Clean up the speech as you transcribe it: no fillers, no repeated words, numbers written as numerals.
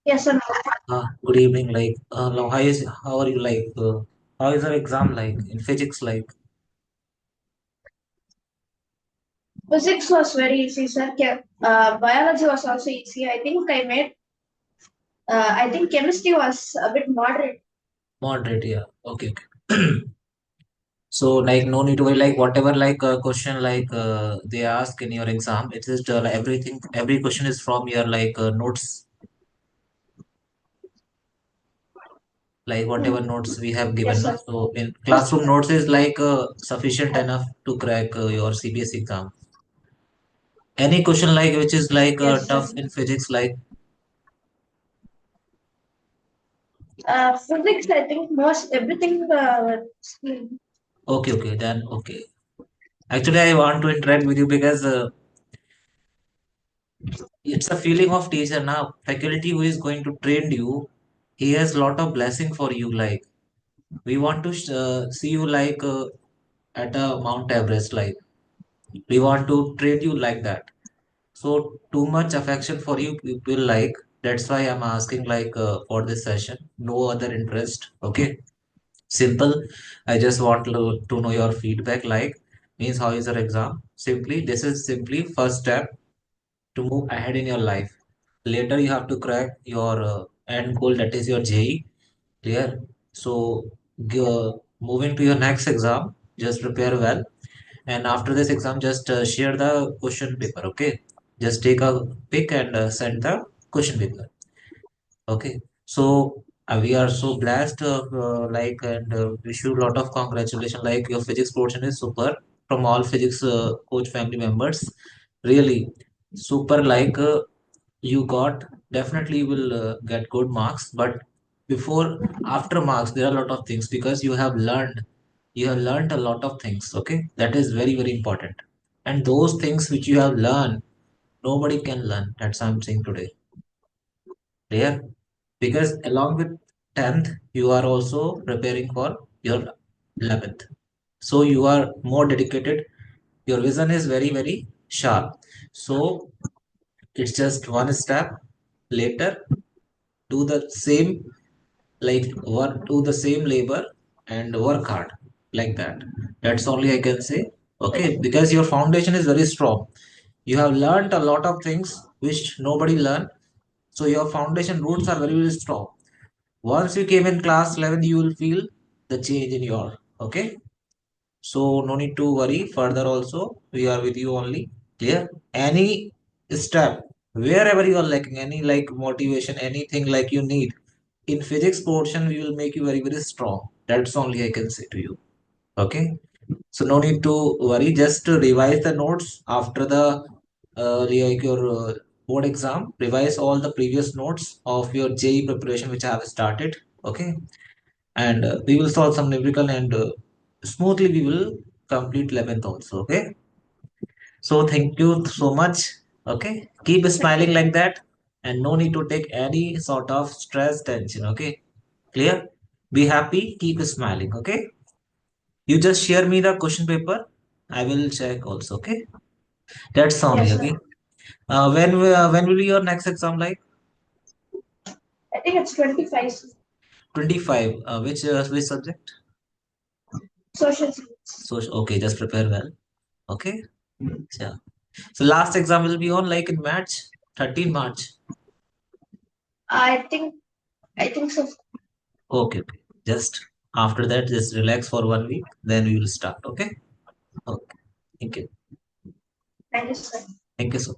Yes, sir. Good evening. Now how are you? How is your exam like in physics? Physics was very easy, sir. Biology was also easy. I think chemistry was a bit moderate. Moderate, yeah. Okay, okay. So no need to worry. Whatever question they ask in your exam, it is everything. Every question is from your notes. Like Hmm. whatever notes we have given. Yes, No? sir. So in First, classroom notes is sufficient enough to crack your CBSE exam. Any question which is yes, sir. tough in physics Physics, I think most everything. okay, okay, then okay. Actually, I want to interact with you because it's a feeling of teacher now. Faculty who is going to train you, he has lot of blessing for you. Like we want to see you at a Mount Everest. Like we want to treat you like that. So too much affection for you people. Like that's why I'm asking for this session. No other interest. Okay, simple. I just want to know your feedback. Like means how is your exam? Simply this is simply first step to move ahead in your life. Later, you have to crack your end goal, that is your JEE. Clear? So, moving to your next exam, just prepare well. And after this exam, just share the question paper. Okay? Just take a pic and send the question paper. Okay, so we are so blessed, and wish you a lot of congratulations. Like your physics portion is super from all physics coach family members. Really super. You got definitely you will get good marks. But before after marks, there are a lot of things because you have learned a lot of things. Okay, that is very very important. And those things which you have learned, nobody can learn. That's what I'm saying today. Clear? Because along with 10th, you are also preparing for your 11th. So you are more dedicated. Your vision is very, very sharp. So it's just one step later, do the same, work, do the same labor and work hard like that. That's only I can say. Okay, because your foundation is very strong. You have learned a lot of things which nobody learned. So your foundation roots are very, very strong. Once you came in class 11, you will feel the change in your, okay? So no need to worry further also. We are with you only. Clear? Any step, wherever you are lacking, any motivation, anything like you need. In physics portion, we will make you very, very strong. That's only I can say to you. Okay? So no need to worry. Just to revise the notes after the your board exam. Revise all the previous notes of your JEE preparation which I have started. Okay, and we will solve some numerical and smoothly we will complete 11th also. Okay, so thank you so much. Okay, keep smiling like that, and no need to take any sort of stress tension. Okay, clear? Be happy. Keep smiling. Okay. You just share me the question paper. I will check also. Okay. That's only Yes, okay. sir. When will be your next exam like? I think it's 25. 25. Which subject? Social science. So okay, just prepare well. Okay. Yeah. So last exam will be on in March, 13 March. I think I think so. Okay, okay. Just after that, just relax for 1 week. Then we will start. Okay. Okay. Thank you. Thank you, sir. Thank you so